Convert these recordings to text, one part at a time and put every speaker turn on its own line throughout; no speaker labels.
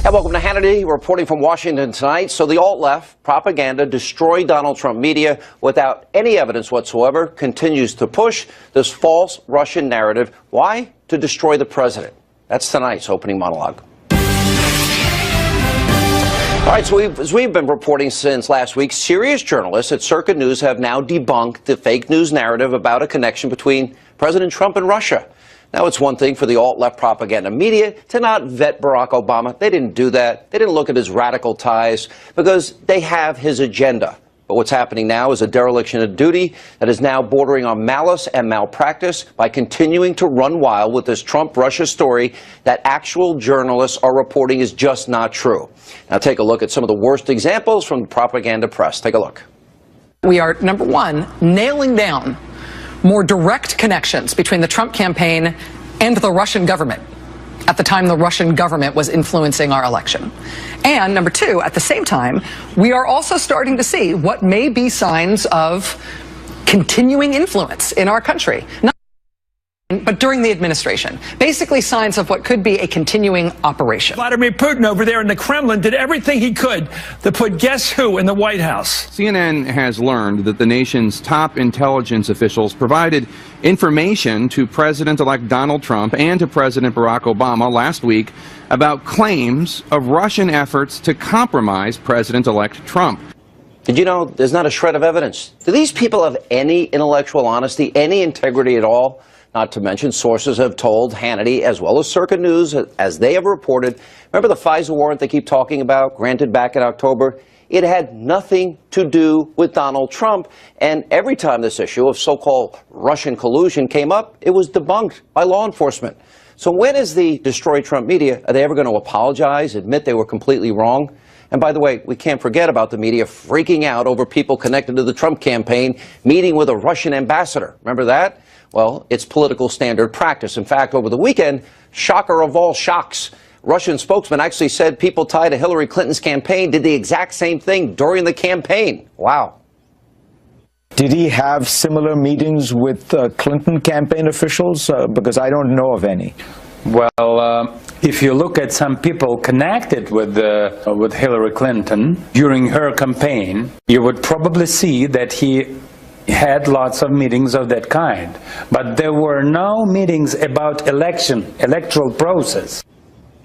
And welcome to Hannity, reporting from Washington tonight. So the alt-left propaganda, destroy Donald Trump media without any evidence whatsoever, continues to push this false Russian narrative. Why? To destroy the president. That's tonight's opening monologue. All right, so as we've been reporting since last week, serious journalists at Circuit News have now debunked the fake news narrative about a connection between President Trump and Russia. Now, it's one thing for the alt-left propaganda media to not vet Barack Obama. They didn't do that. They didn't look at his radical ties because they have his agenda. But what's happening now is a dereliction of duty that is now bordering on malice and malpractice by continuing to run wild with this Trump-Russia story that actual journalists are reporting is just not true. Now, take a look at some of the worst examples from the propaganda press. Take a look.
We are, number one, nailing down more direct connections between the Trump campaign and the Russian government at the time the Russian government was influencing our election. And number two, at the same time, we are also starting to see what may be signs of continuing influence in our country. But during the administration, basically signs of what could be a continuing operation.
Vladimir Putin over there in the Kremlin did everything he could to put guess who in the White House.
CNN has learned that the nation's top intelligence officials provided information to President-elect Donald Trump and to President Barack Obama last week about claims of Russian efforts to compromise President-elect Trump.
Did you know there's not a shred of evidence? Do these people have any intellectual honesty, any integrity at all? Not to mention, sources have told Hannity, as well as Circuit News, as they have reported, remember the FISA warrant they keep talking about, granted back in October? It had nothing to do with Donald Trump, and every time this issue of so-called Russian collusion came up, it was debunked by law enforcement. So when is the Destroy Trump media, are they ever going to apologize, admit they were completely wrong? And by the way, we can't forget about the media freaking out over people connected to the Trump campaign meeting with a Russian ambassador. Remember that? Well, it's political standard practice. In fact, over the weekend, shocker of all shocks, Russian spokesman actually said people tied to Hillary Clinton's campaign did the exact same thing during the campaign. Wow.
Did he have similar meetings with Clinton campaign officials? Because I don't know of any.
Well, if you look at some people connected with Hillary Clinton during her campaign, you would probably see that he had lots of meetings of that kind. But there were no meetings about electoral process.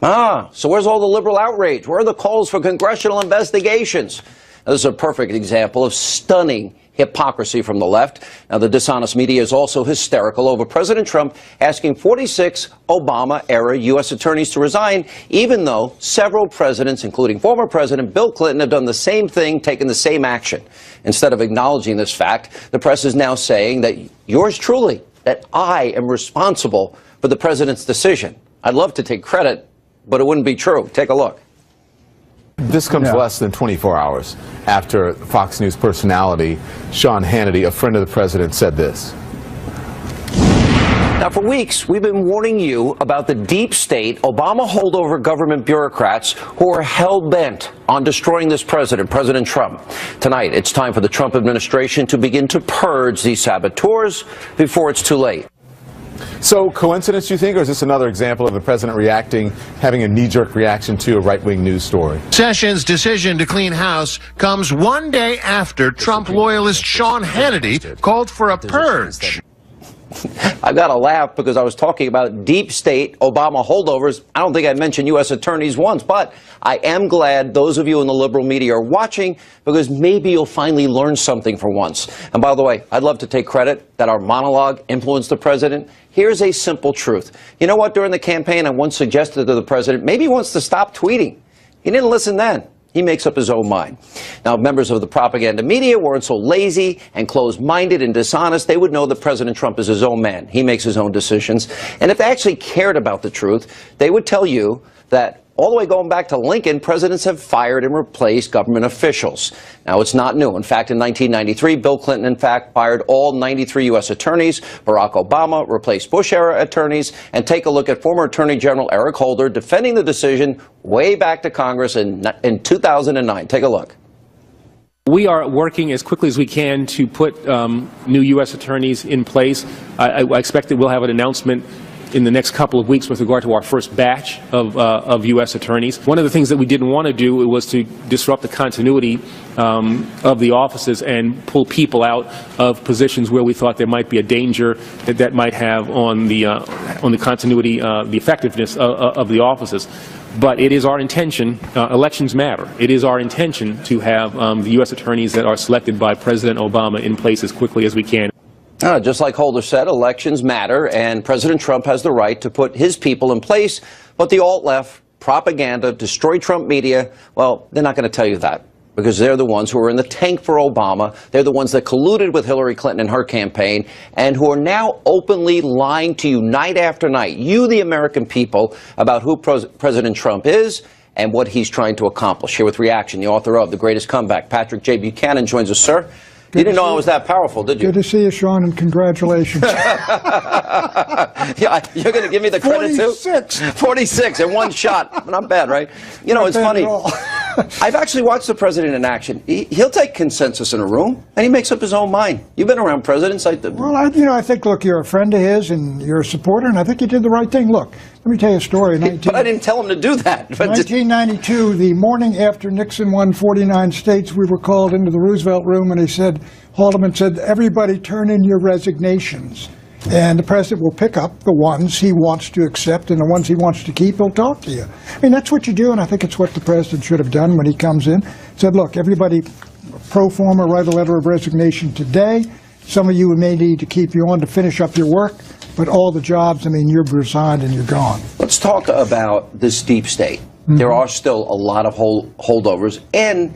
So where's all the liberal outrage? Where are the calls for congressional investigations? Now, this is a perfect example of stunning hypocrisy from the left. Now, the dishonest media is also hysterical over President Trump asking 46 Obama-era U.S. attorneys to resign, even though several presidents, including former President Bill Clinton, have done the same thing, taken the same action. Instead of acknowledging this fact, the press is now saying that yours truly, that I am responsible for the president's decision. I'd love to take credit, but it wouldn't be true. Take a look.
This comes less than 24 hours after Fox News personality Sean Hannity, a friend of the president, said this.
Now, for weeks, we've been warning you about the deep state Obama holdover government bureaucrats who are hell-bent on destroying this president, President Trump. Tonight, it's time for the Trump administration to begin to purge these saboteurs before it's too late.
So, coincidence, you think, or is this another example of the president having a knee-jerk reaction to a right-wing news story?
Sessions' decision to clean house comes one day after Trump loyalist Sean Hannity called for a purge.
I got to laugh because I was talking about deep state Obama holdovers. I don't think I mentioned U.S. attorneys once, but I am glad those of you in the liberal media are watching because maybe you'll finally learn something for once. And by the way, I'd love to take credit that our monologue influenced the president. Here's a simple truth. You know what? During the campaign, I once suggested to the president, maybe he wants to stop tweeting. He didn't listen then. He makes up his own mind. Now, if members of the propaganda media weren't so lazy and closed-minded and dishonest, they would know that President Trump is his own man. He makes his own decisions. And if they actually cared about the truth, they would tell you that all the way going back to Lincoln, presidents have fired and replaced government officials. Now, it's not new. In fact, in 1993, Bill Clinton, in fact, fired all 93 U.S. attorneys. Barack Obama replaced Bush-era attorneys. And take a look at former Attorney General Eric Holder defending the decision way back to Congress in 2009. Take a look.
We are working as quickly as we can to put new U.S. attorneys in place. I expect that we'll have an announcement in the next couple of weeks with regard to our first batch of U.S. attorneys. One of the things that we didn't want to do was to disrupt the continuity of the offices and pull people out of positions where we thought there might be a danger that might have on the continuity, the effectiveness of the offices. But it is our intention, elections matter, it is our intention to have the U.S. attorneys that are selected by President Obama in place as quickly as we can.
Just like Holder said, elections matter, and President Trump has the right to put his people in place. But the alt-left, propaganda, destroy Trump media, well, they're not going to tell you that, because they're the ones who are in the tank for Obama. They're the ones that colluded with Hillary Clinton in her campaign and who are now openly lying to you night after night, you, the American people, about who President Trump is and what he's trying to accomplish. Here with reaction, the author of The Greatest Comeback, Patrick J. Buchanan, joins us, sir. You didn't know I was that powerful, did you?
Good to see you, Sean, and congratulations.
Yeah, you're going to give me the credit, too?
46.
46 in one shot. Not bad, right? You know,
Not
it's
bad
funny.
at all.
I've actually watched the president in action. He'll take consensus in a room, and he makes up his own mind. You've been around presidents.
Well, I think, look, you're a friend of his, and you're a supporter, and I think you did the right thing. Look, let me tell you a story.
But I didn't tell him to do that.
1992, the morning after Nixon won 49 states, we were called into the Roosevelt room, and he said, Haldeman said, everybody turn in your resignations. And the president will pick up the ones he wants to accept, and the ones he wants to keep, he'll talk to you. I mean, that's what you do, and I think it's what the president should have done when he comes in. Said, look, everybody pro forma, write a letter of resignation today. Some of you may need to keep you on to finish up your work, but all the jobs, I mean, you're resigned and you're gone.
Let's talk about this deep state. Mm-hmm. There are still a lot of holdovers, and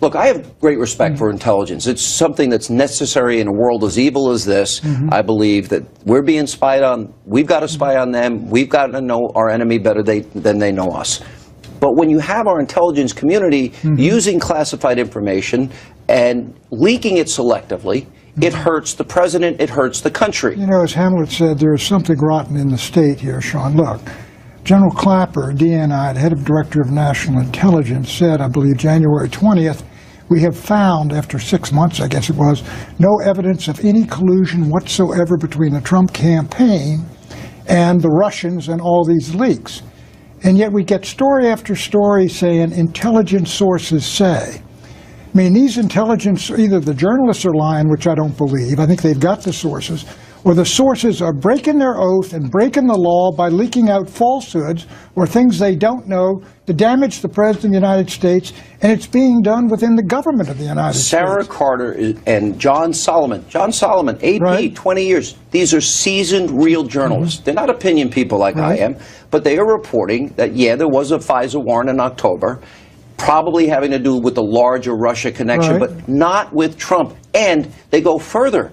look, I have great respect for intelligence. It's something that's necessary in a world as evil as this. Mm-hmm. I believe that we're being spied on. We've got to spy on them. We've got to know our enemy better than they know us. But when you have our intelligence community using classified information and leaking it selectively, it hurts the president, it hurts the country.
You know, as Hamlet said, there's something rotten in the state here, Sean. Look, General Clapper, DNI, the head of Director of National Intelligence, said, I believe, January 20th, we have found, after 6 months, I guess it was, no evidence of any collusion whatsoever between the Trump campaign and the Russians and all these leaks. And yet we get story after story saying intelligence sources say. I mean, these intelligence, either the journalists are lying, which I don't believe, I think they've got the sources, or the sources are breaking their oath and breaking the law by leaking out falsehoods or things they don't know to damage the President of the United States, and it's being done within the government of the United States.
Sarah Carter and John Solomon, AP, right. 20 years. These are seasoned, real journalists. They're not opinion people like I am, but they are reporting that, yeah, there was a FISA warrant in October, probably having to do with the larger Russia connection, but not with Trump. And they go further.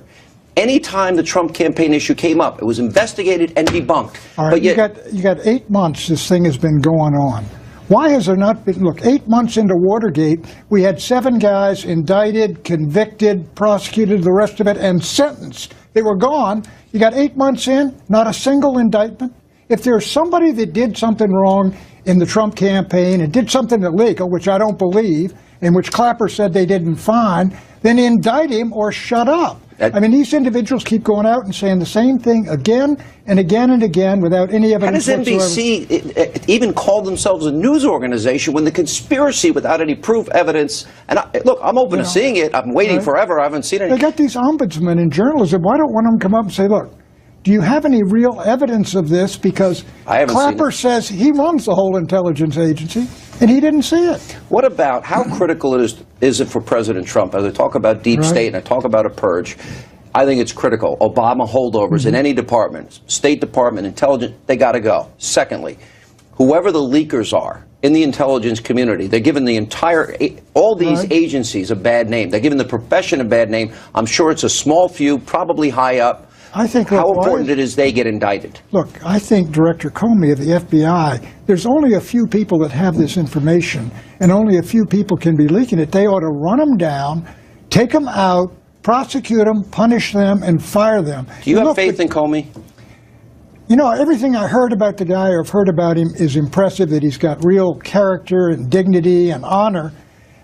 Anytime the Trump campaign issue came up, it was investigated and debunked.
All right, but yet, you got 8 months this thing has been going on. Why has there not been, look, 8 months into Watergate, we had 7 guys indicted, convicted, prosecuted, the rest of it, and sentenced. They were gone. You got 8 months in, not a single indictment. If there's somebody that did something wrong in the Trump campaign and did something illegal, which I don't believe, and which Clapper said they didn't find, then indict him or shut up. I mean, these individuals keep going out and saying the same thing again and again and again without any evidence whatsoever.
How does NBC even call themselves a news organization when the conspiracy without any proof, evidence, and look, I'm open to seeing it. I'm waiting forever. I haven't seen it.
They got these ombudsmen in journalism. Why don't one of them come up and say, look, do you have any real evidence of this? Because Clapper says he runs the whole intelligence agency, and he didn't see it.
What about how critical is it for President Trump? As I talk about deep state and I talk about a purge, I think it's critical. Obama holdovers in any department, State Department, intelligence, they got to go. Secondly, whoever the leakers are in the intelligence community, they're giving all these agencies a bad name. They're giving the profession a bad name. I'm sure it's a small few, probably high up.
I think
how important it is they get indicted.
Look, I think Director Comey of the FBI, there's only a few people that have this information, and only a few people can be leaking it. They ought to run them down, take them out, prosecute them, punish them, and fire them.
Do you have faith in Comey?
You know, everything I heard about the guy or have heard about him is impressive, that he's got real character and dignity and honor.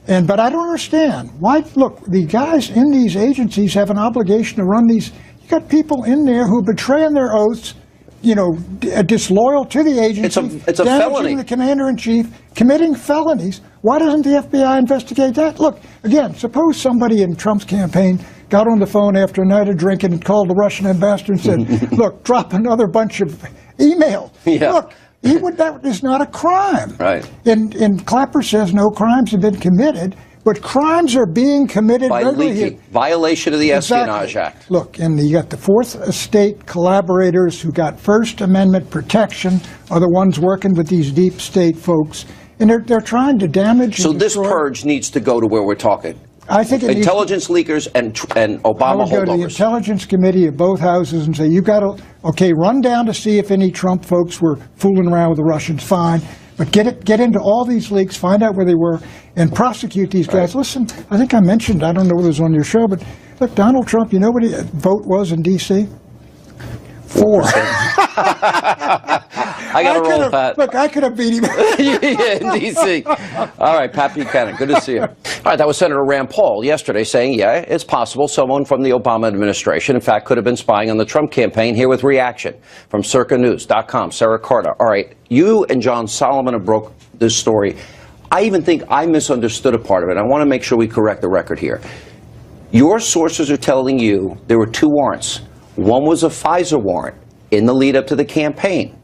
But I don't understand. Why? Look, the guys in these agencies have an obligation to run these. You got people in there who are betraying their oaths, disloyal to the agency,
it's a
damaging
felony.
the commander-in-chief, committing felonies. Why doesn't the FBI investigate that? Look, again, suppose somebody in Trump's campaign got on the phone after a night of drinking and called the Russian ambassador and said, look, drop another bunch of email.
Yeah.
Look, that is not a crime.
Right.
And Clapper says no crimes have been committed, but crimes are being committed
By
regularly.
leaking. Violation of the Espionage Act.
Look, and you got the Fourth Estate collaborators who got First Amendment protection are the ones working with these deep state folks, and they're trying to damage.
So
and
this
destroy.
purge needs to go to where we're talking.
I think it
intelligence leakers and
I
Obama
would go to the
holdovers.
Intelligence Committee of both houses and say, you've got to, run down to see if any Trump folks were fooling around with the Russians, fine. But get into all these leaks, find out where they were, and prosecute these guys. Right. Listen, I think I mentioned, I don't know whether it was on your show, but look, Donald Trump, you know what his vote was in D.C.? 4.
I got to roll, Pat.
Look, I could have beat him.
Yeah, in D.C. All right, Pat Buchanan, good to see you. All right, that was Senator Rand Paul yesterday saying, yeah, it's possible someone from the Obama administration, in fact, could have been spying on the Trump campaign. Here with reaction from CircaNews.com, Sarah Carter. All right, you and John Solomon have broke this story. I even think I misunderstood a part of it. I want to make sure we correct the record here. Your sources are telling you there were 2 warrants. One was a FISA warrant in the lead up to the campaign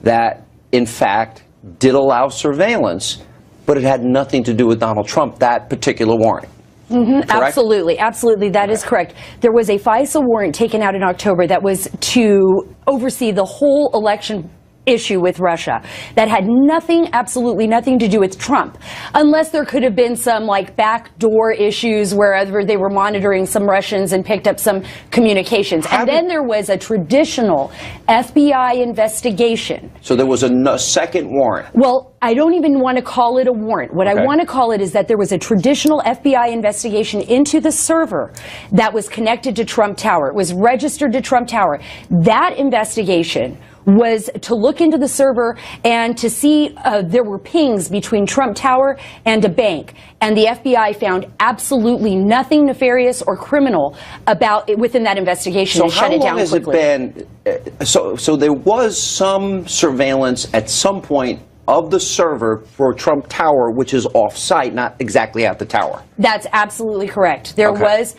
that, in fact, did allow surveillance, but it had nothing to do with Donald Trump, that particular warrant.
Absolutely, absolutely, that is correct. There was a FISA warrant taken out in October that was to oversee the whole election issue with Russia that had nothing, absolutely nothing to do with Trump, unless there could have been some backdoor issues wherever they were monitoring some Russians and picked up some communications. And then there was a traditional FBI investigation.
So there was a second warrant.
Well, I don't even want to call it a warrant. What I want to call it is that there was a traditional FBI investigation into the server that was connected to Trump Tower. It was registered to Trump Tower. That investigation was to look into the server and to see there were pings between Trump Tower and a bank. And the FBI found absolutely nothing nefarious or criminal about it within that investigation and shut it down quickly.
So how long has it been? So there was some surveillance at some point of the server for Trump Tower, which is off-site, not exactly at the tower.
That's absolutely correct. There was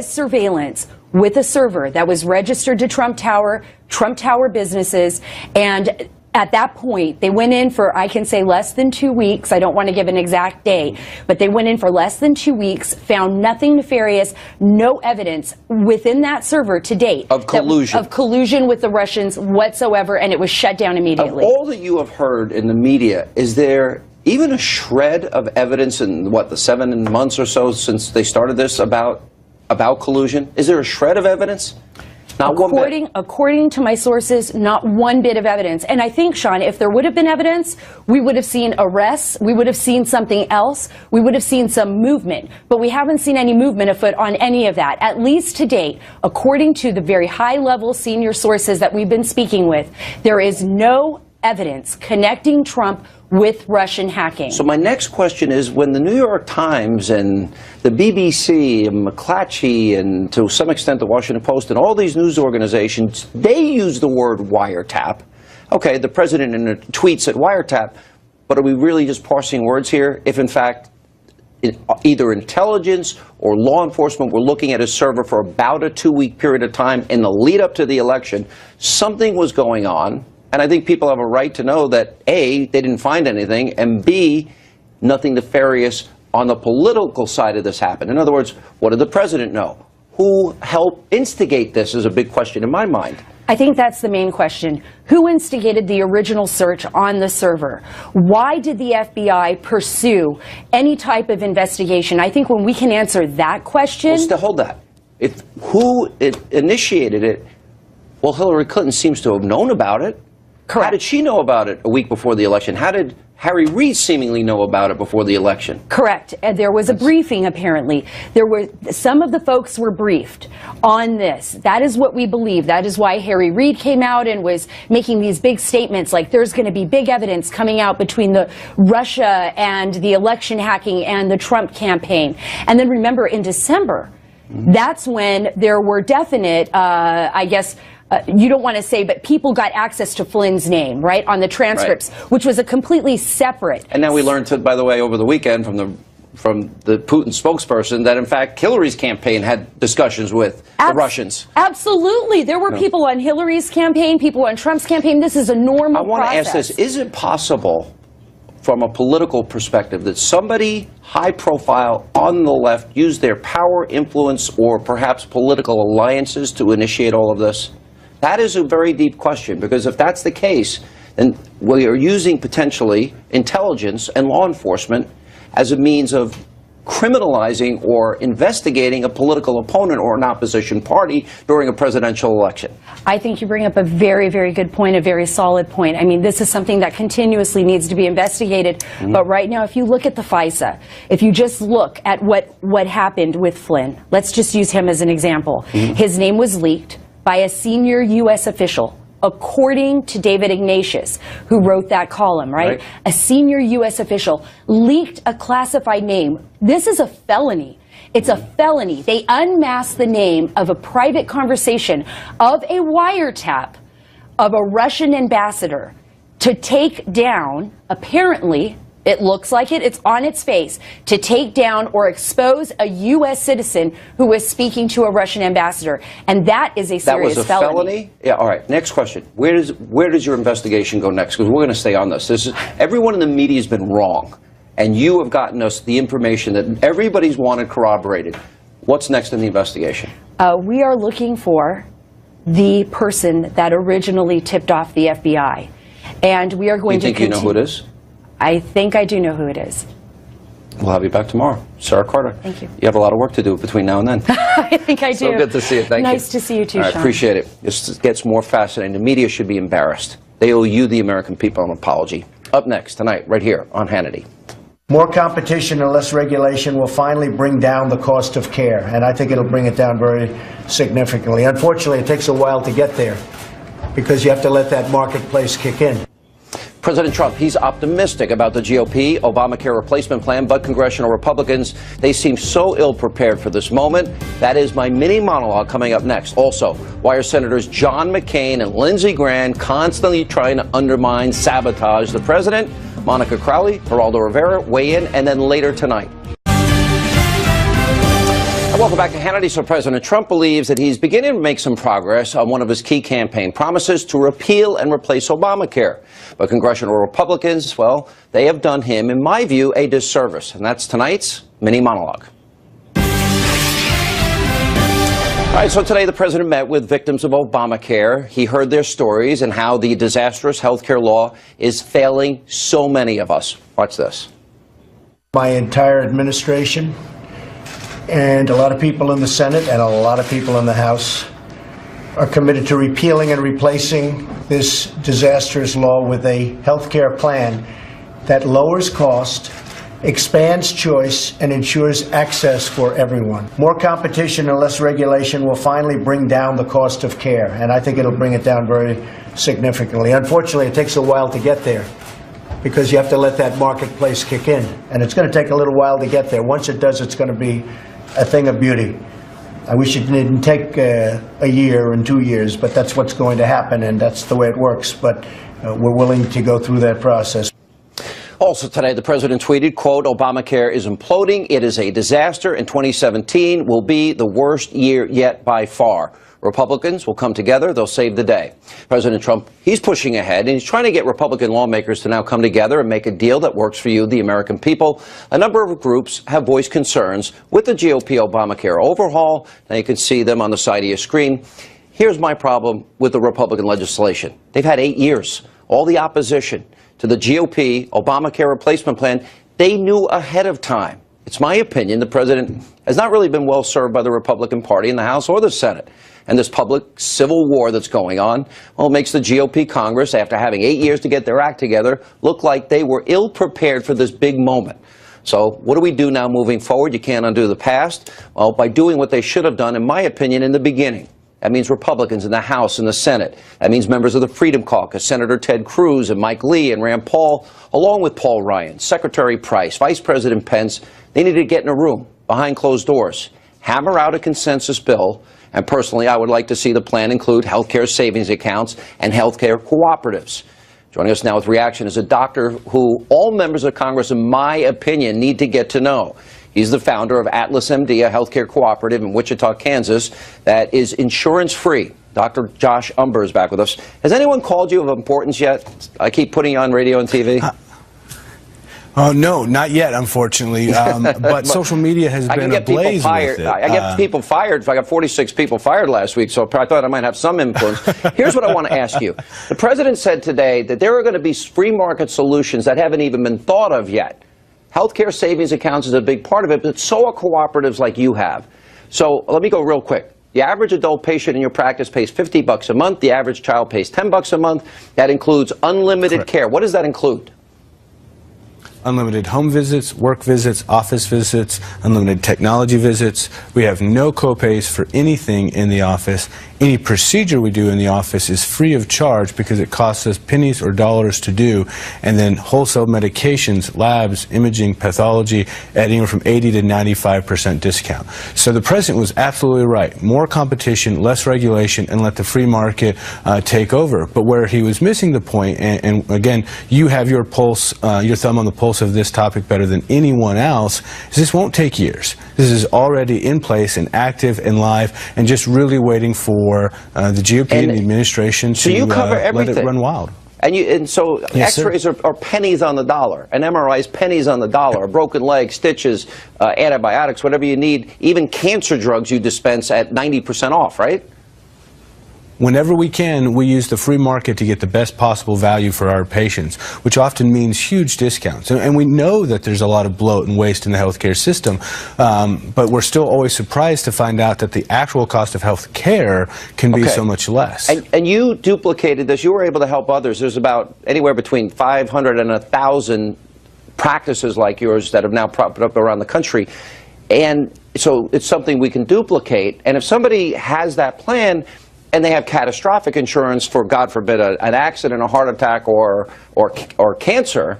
surveillance with a server that was registered to Trump Tower businesses, and at that point, they went in for, I can say, less than 2 weeks. I don't want to give an exact date, but they went in for less than 2 weeks, found nothing nefarious, no evidence within that server to date.
Of collusion.
Of collusion with the Russians whatsoever, and it was shut down immediately.
Of all that you have heard in the media, is there even a shred of evidence in, the 7 months or so since they started this about collusion? Is there a shred of evidence? Not one bit.
According to my sources, not one bit of evidence. And I think, Sean, if there would have been evidence, we would have seen arrests, we would have seen something else, we would have seen some movement. But we haven't seen any movement afoot on any of that, at least to date. According to the very high-level senior sources that we've been speaking with, there is no evidence connecting Trump with Russian hacking.
So my next question is, when the New York Times and the BBC and McClatchy and to some extent the Washington Post and all these news organizations, they use the word wiretap. Okay, the president in a tweet said wiretap, but are we really just parsing words here? If in fact either intelligence or law enforcement were looking at a server for about a 2-week period of time in the lead up to the election, something was going on. And I think people have a right to know that, A, they didn't find anything, and B, nothing nefarious on the political side of this happened. In other words, what did the president know? Who helped instigate this is a big question in my mind.
I think that's the main question. Who instigated the original search on the server? Why did the FBI pursue any type of investigation? I think when we can answer that question...
Well, still hold that. Who initiated it, well, Hillary Clinton seems to have known about it.
Correct.
How did she know about it a week before the election? How did Harry Reid seemingly know about it before the election?
Correct. There was a briefing, apparently. Some of the folks were briefed on this. That is what we believe. That is why Harry Reid came out and was making these big statements like there's going to be big evidence coming out between the Russia and the election hacking and the Trump campaign. And then remember, in December, that's when there were definite, you don't want to say, but people got access to Flynn's name, right, on the transcripts, which was a completely separate.
And now we learned, by the way, over the weekend from the Putin spokesperson that, in fact, Hillary's campaign had discussions with the Russians.
Absolutely. There were people on Hillary's campaign, people on Trump's campaign. This is a normal process. I want to ask this.
Is it possible, from a political perspective, that somebody high profile on the left used their power, influence, or perhaps political alliances to initiate all of this? That is a very deep question, because if that's the case, then we are using potentially intelligence and law enforcement as a means of criminalizing or investigating a political opponent or an opposition party during a presidential election.
I think you bring up a very, very good point, a very solid point. I mean, this is something that continuously needs to be investigated. But right now, if you look at the FISA, if you just look at what happened with Flynn, let's just use him as an example. His name was leaked by a senior U.S. official, according to David Ignatius, who wrote that column, right? A senior U.S. official leaked a classified name. This is a felony. It's a felony. They unmasked the name of a private conversation of a wiretap of a Russian ambassador to take down, apparently, it looks like it's on its face, to take down or expose a U.S. citizen who was speaking to a Russian ambassador. And that is a serious felony.
That was a felony? Yeah, all right. Next question. Where does your investigation go next? Because we're going to stay on this. Everyone in the media has been wrong. And you have gotten us the information that everybody's wanted corroborated. What's next in the investigation?
We are looking for the person that originally tipped off the FBI. And we are going to
continue. You think you know who it is?
I think I do know who it is.
We'll have you back tomorrow. Sarah Carter.
Thank you.
You have a lot of work to do between now and then.
I think I do.
So good to see you. Thank you.
Nice to see you too, Sean.
I appreciate it. This gets more fascinating. The media should be embarrassed. They owe you, the American people, an apology. Up next tonight, right here on Hannity.
More competition and less regulation will finally bring down the cost of care, and I think it'll bring it down very significantly. Unfortunately, it takes a while to get there because you have to let that marketplace kick in.
President Trump, he's optimistic about the GOP Obamacare replacement plan, but congressional Republicans, they seem so ill-prepared for this moment. That is my mini monologue coming up next. Also, why are Senators John McCain and Lindsey Graham constantly trying to undermine, sabotage the president? Monica Crowley, Geraldo Rivera weigh in, and then later tonight. Welcome back to Hannity. So President Trump believes that he's beginning to make some progress on one of his key campaign promises to repeal and replace Obamacare. But congressional Republicans, well, they have done him, in my view, a disservice. And that's tonight's mini monologue. All right, so today the president met with victims of Obamacare. He heard their stories and how the disastrous health care law is failing so many of us. Watch this.
My entire administration and a lot of people in the Senate and a lot of people in the House are committed to repealing and replacing this disastrous law with a health care plan that lowers cost, expands choice, and ensures access for everyone. More competition and less regulation will finally bring down the cost of care, and I think it'll bring it down very significantly. Unfortunately, it takes a while to get there because you have to let that marketplace kick in, and it's going to take a little while to get there. Once it does, it's going to be a thing of beauty. I wish it didn't take a year and 2 years, but that's what's going to happen, and that's the way it works. But we're willing to go through that process.
Also today, the president tweeted, quote, Obamacare is imploding. It is a disaster, and 2017 will be the worst year yet by far. Republicans will come together. They'll save the day. President Trump, he's pushing ahead, and he's trying to get Republican lawmakers to now come together and make a deal that works for you, the American people. A number of groups have voiced concerns with the GOP Obamacare overhaul. Now you can see them on the side of your screen. Here's my problem with the Republican legislation. They've had 8 years. All the opposition to the GOP Obamacare replacement plan, they knew ahead of time. It's my opinion the president has not really been well served by the Republican Party in the House or the Senate. And this public civil war that's going on, well, makes the GOP Congress, after having 8 years to get their act together, look like they were ill-prepared for this big moment. So what do we do now moving forward? You can't undo the past. Well, by doing what they should have done, in my opinion, in the beginning. That means Republicans in the House and the Senate. That means members of the Freedom Caucus, Senator Ted Cruz and Mike Lee and Rand Paul, along with Paul Ryan, Secretary Price, Vice President Pence. They needed to get in a room behind closed doors, hammer out a consensus bill, And personally, I would like to see the plan include healthcare savings accounts and healthcare cooperatives. Joining us now with reaction is a doctor who all members of Congress, in my opinion, need to get to know. He's the founder of Atlas MD, a healthcare cooperative in Wichita, Kansas, that is insurance-free. Dr. Josh Umber is back with us. Has anyone called you of importance yet? I keep putting you on radio and TV.
Oh, no, not yet, unfortunately. But social media has been ablaze with it.
I get people fired. I got 46 people fired last week, so I thought I might have some influence. Here's what I want to ask you. The president said today that there are going to be free market solutions that haven't even been thought of yet. Healthcare savings accounts is a big part of it, but so are cooperatives like you have. So let me go real quick. The average adult patient in your practice pays $50 a month. The average child pays $10 a month. That includes unlimited care. What does that include?
Unlimited home visits, work visits, office visits, unlimited technology visits. We have no copays for anything in the office. Any procedure we do in the office is free of charge because it costs us pennies or dollars to do. And then wholesale medications, labs, imaging, pathology at anywhere from 80 to 95% discount. So the president was absolutely right. More competition, less regulation, and let the free market take over. But where he was missing the point, and again, you have your pulse, your thumb on the pulse of this topic better than anyone else, is this won't take years. This is already in place and active and live and just really waiting for the GOP and the administration to let it run wild.
And so
Yes,
x-rays are pennies on the dollar, an MRI is pennies on the dollar, a broken leg, stitches, antibiotics, whatever you need, even cancer drugs you dispense at 90% off, right?
Whenever we can, we use the free market to get the best possible value for our patients, which often means huge discounts. And we know that there's a lot of bloat and waste in the healthcare system, but we're still always surprised to find out that the actual cost of health care can be so much less.
And you duplicated this. You were able to help others. There's about anywhere between 500 and 1,000 practices like yours that have now propped up around the country. And so it's something we can duplicate. And if somebody has that plan, and they have catastrophic insurance for, God forbid, an accident, a heart attack, or cancer,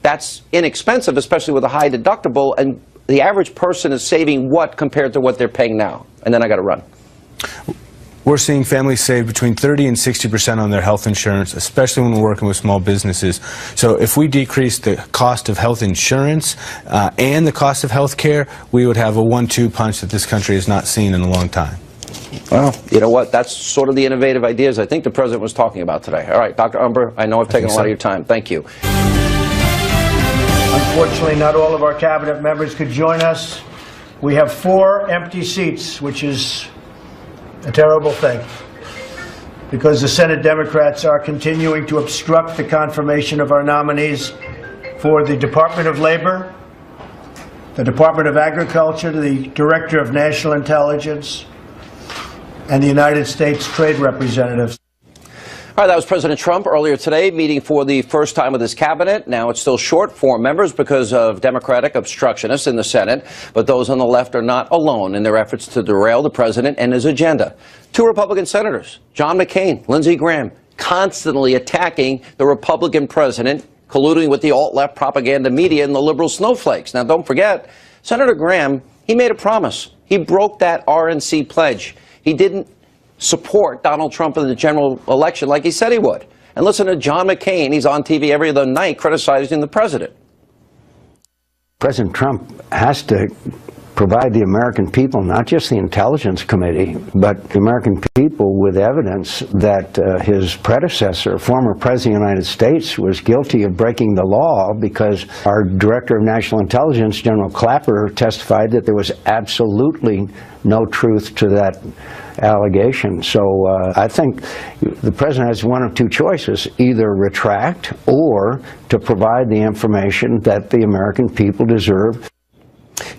that's inexpensive, especially with a high deductible, and the average person is saving what compared to what they're paying now? And then I got to run.
We're seeing families save between 30 and 60% on their health insurance, especially when we're working with small businesses. So if we decrease the cost of health insurance and the cost of health care, we would have a 1-2 punch that this country has not seen in a long time.
Well, you know what? That's sort of the innovative ideas I think the president was talking about today. All right, Dr. Umber, I know I've taken a lot of your time. Thank you.
Unfortunately, not all of our cabinet members could join us. We have 4 empty seats, which is a terrible thing, because the Senate Democrats are continuing to obstruct the confirmation of our nominees for the Department of Labor, the Department of Agriculture, the Director of National Intelligence, and the United States Trade Representatives.
All right, that was President Trump earlier today, meeting for the first time with his cabinet. Now it's still short 4 members because of Democratic obstructionists in the Senate, but those on the left are not alone in their efforts to derail the president and his agenda. 2 Republican senators, John McCain, Lindsey Graham, constantly attacking the Republican president, colluding with the alt-left propaganda media and the liberal snowflakes. Now, don't forget, Senator Graham, he made a promise. He broke that RNC pledge. He didn't support Donald Trump in the general election like he said he would. And listen to John McCain. He's on TV every other night criticizing the president.
President Trump has to provide the American people, not just the Intelligence Committee, but the American people with evidence that his predecessor, former President of the United States, was guilty of breaking the law, because our Director of National Intelligence, General Clapper, testified that there was absolutely no truth to that allegation. So I think the President has one of 2 choices: either retract or to provide the information that the American people deserve.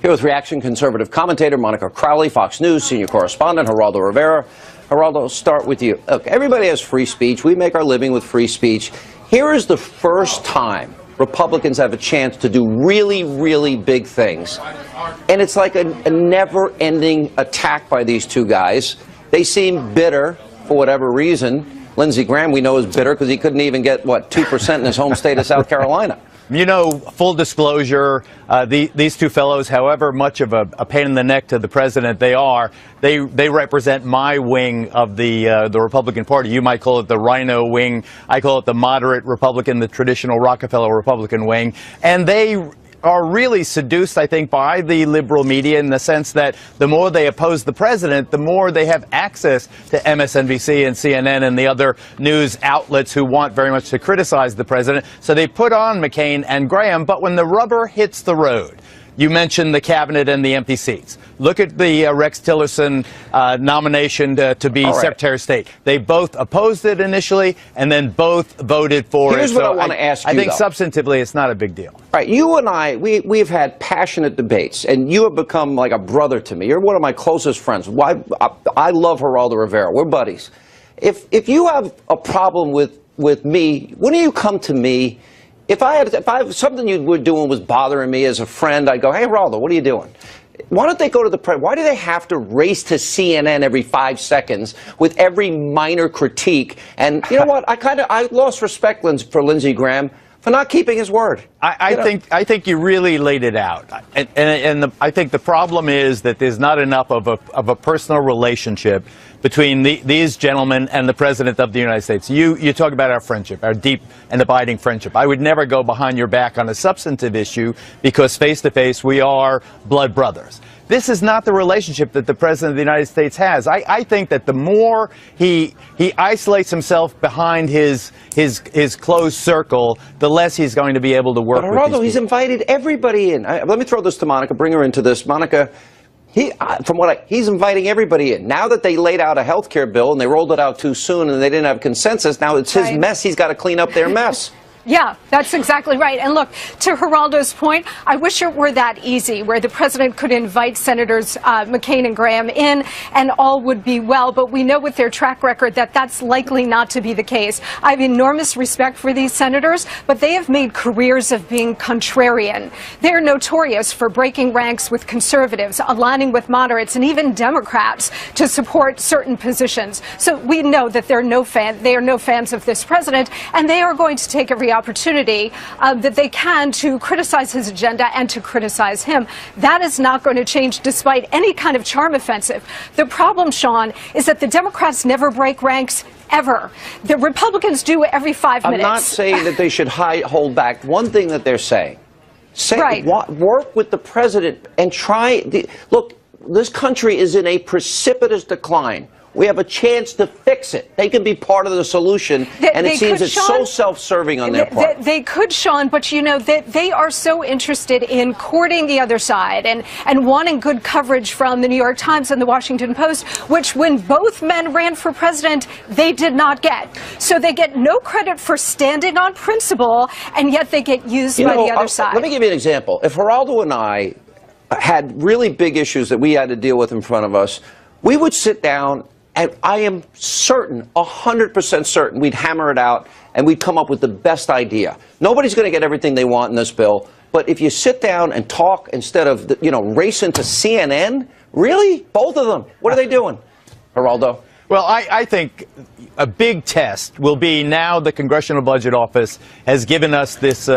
Here with reaction, conservative commentator Monica Crowley, Fox News senior correspondent Geraldo Rivera. Geraldo, I'll start with you. Look, everybody has free speech. We make our living with free speech. Here is the first time Republicans have a chance to do really, really big things. And it's like a never-ending attack by these 2 guys. They seem bitter for whatever reason. Lindsey Graham, we know, is bitter because he couldn't even get, what, 2% in his home state of South Carolina.
You know, full disclosure, these two fellows, however much of a pain in the neck to the president they are, they represent my wing of the Republican Party. You might call it the Rhino wing. I call it the moderate Republican, the traditional Rockefeller Republican wing. And they are really seduced, I think, by the liberal media in the sense that the more they oppose the president, the more they have access to MSNBC and CNN and the other news outlets who want very much to criticize the president. So they put on McCain and Graham, but when the rubber hits the road, you mentioned the cabinet and the empty seats. Look at the Rex Tillerson nomination to be Secretary of State. They both opposed it initially and then both voted for it.
Here's what I want to ask you,
I think
though.
substantively it's not a big deal.
All right, you and I, we've had passionate debates, and you have become like a brother to me. You're one of my closest friends. I love Geraldo Rivera. We're buddies. If you have a problem with me, wouldn't you come to me? If I have something you were doing was bothering me as a friend, I'd go, hey, Geraldo, what are you doing? Why don't they go to the president? Why do they have to race to CNN every 5 seconds with every minor critique? And you know what? I lost respect for Lindsey Graham for not keeping his word.
I think you really laid it out, and I think the problem is that there's not enough of a personal relationship between these gentlemen and the President of the United States. You talk about our friendship, our deep and abiding friendship. I would never go behind your back on a substantive issue because face to face we are blood brothers. This is not the relationship that the President of the United States has. I think that the more he isolates himself behind his closed circle, the less he's going to be able to work with these people.
He's invited everybody in. Let me throw this to Monica, bring her into this. Monica, he's inviting everybody in. Now that they laid out a health care bill and they rolled it out too soon and they didn't have consensus, now it's his mess. He's got to clean up their mess.
Yeah, that's exactly right. And look, to Geraldo's point, I wish it were that easy, where the president could invite Senators McCain and Graham in and all would be well. But we know with their track record that that's likely not to be the case. I have enormous respect for these senators, but they have made careers of being contrarian. They're notorious for breaking ranks with conservatives, aligning with moderates, and even Democrats to support certain positions. So we know that they are no fans of this president, and they are going to take every opportunity that they can to criticize his agenda and to criticize him. That is not going to change despite any kind of charm offensive. The problem, Sean, is that the Democrats never break ranks ever. The Republicans do every 5 minutes.
I'm not saying that they should hold back. One thing that they're saying, work with the president and look, this country is in a precipitous decline. We have a chance to fix it. They can be part of the solution, and it seems it's so self-serving on their part.
They could, Sean, but you know, they are so interested in courting the other side and wanting good coverage from the New York Times and the Washington Post, which when both men ran for president, they did not get. So they get no credit for standing on principle, and yet they get used by the other side.
Let me give you an example. If Geraldo and I had really big issues that we had to deal with in front of us, we would sit down, and I am certain, 100% certain, we'd hammer it out and we'd come up with the best idea. Nobody's going to get everything they want in this bill, but if you sit down and talk instead of, racing to CNN, really? Both of them. What are they doing? Geraldo?
Well, I think a big test will be now the Congressional Budget Office has given us this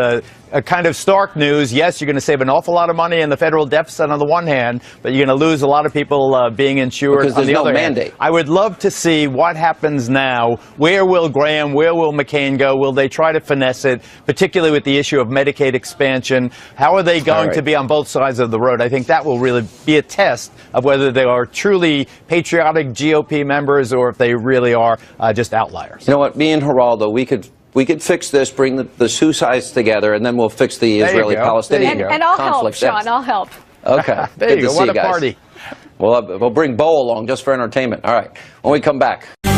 a kind of stark news. Yes, you're going to save an awful lot of money in the federal deficit on the one hand, but you're going to lose a lot of people being insured on the other hand. I would love to see what happens now. Where will Graham, where will McCain go? Will they try to finesse it, particularly with the issue of Medicaid expansion? How are they going to be on both sides of the road? I think that will really be a test of whether they are truly patriotic GOP members or if they really are just outliers.
You know what? Me and Geraldo, we could fix this, bring the two sides together, and then we'll fix the Israeli-Palestinian conflict.
And I'll help, Sean. I'll help.
Okay.
There you go. What a
guys.
party.
We'll bring Bo along just for entertainment. All right. When we come back. All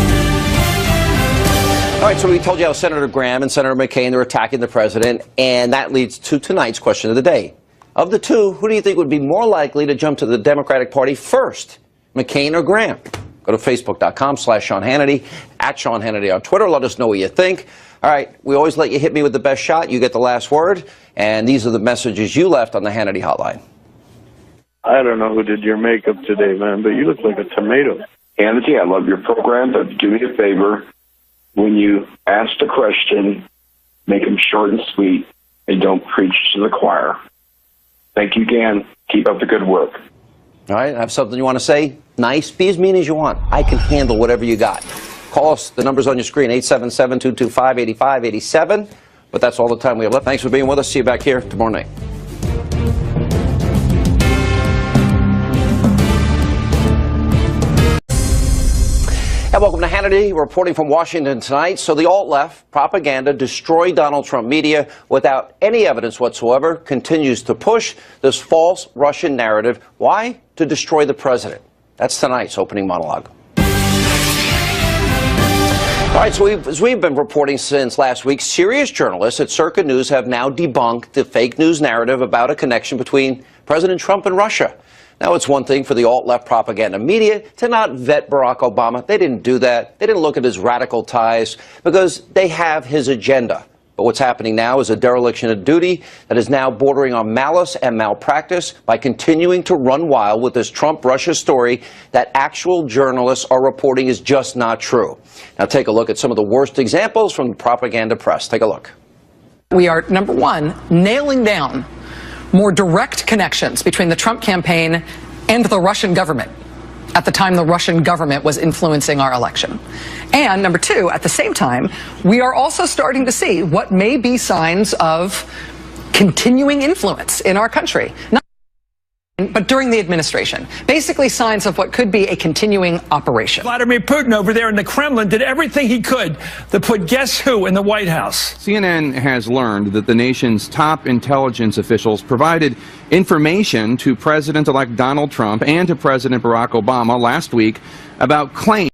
right, so we told you how Senator Graham and Senator McCain are attacking the president, and that leads to tonight's question of the day. Of the two, who do you think would be more likely to jump to the Democratic Party first, McCain or Graham? Go to Facebook.com/Sean Hannity, @Sean Hannity on Twitter. Let us know what you think. All right, we always let you hit me with the best shot. You get the last word, and these are the messages you left on the Hannity hotline.
I don't know who did your makeup today, man, but you look like a tomato.
Hannity, I love your program, but do me a favor. When you ask the question, make them short and sweet. and don't preach to the choir. Thank you again. Keep up the good work.
All right, have something you want to say? Nice, be as mean as you want. I can handle whatever you got. Call us, the number's on your screen, 877-225-8587. But that's all the time we have left. Thanks for being with us. See you back here tomorrow night. And welcome to Hannity, reporting from Washington tonight. So the alt-left propaganda destroy Donald Trump media without any evidence whatsoever continues to push this false Russian narrative. Why? To destroy the president. That's tonight's opening monologue. All right, so as we've been reporting since last week, serious journalists at Circa News have now debunked the fake news narrative about a connection between President Trump and Russia. Now, it's one thing for the alt-left propaganda media to not vet Barack Obama. They didn't do that. They didn't look at his radical ties because they have his agenda. But what's happening now is a dereliction of duty that is now bordering on malice and malpractice by continuing to run wild with this Trump-Russia story that actual journalists are reporting is just not true. Now take a look at some of the worst examples from the propaganda press. Take a look.
We are, number one, nailing down more direct connections between the Trump campaign and the Russian government at the time the Russian government was influencing our election. And number two, at the same time, we are also starting to see what may be signs of continuing influence in our country. But during the administration, basically signs of what could be a continuing operation.
Vladimir Putin over there in the Kremlin did everything he could to put guess who in the White House.
CNN has learned that the nation's top intelligence officials provided information to President-elect Donald Trump and to President Barack Obama last week about claims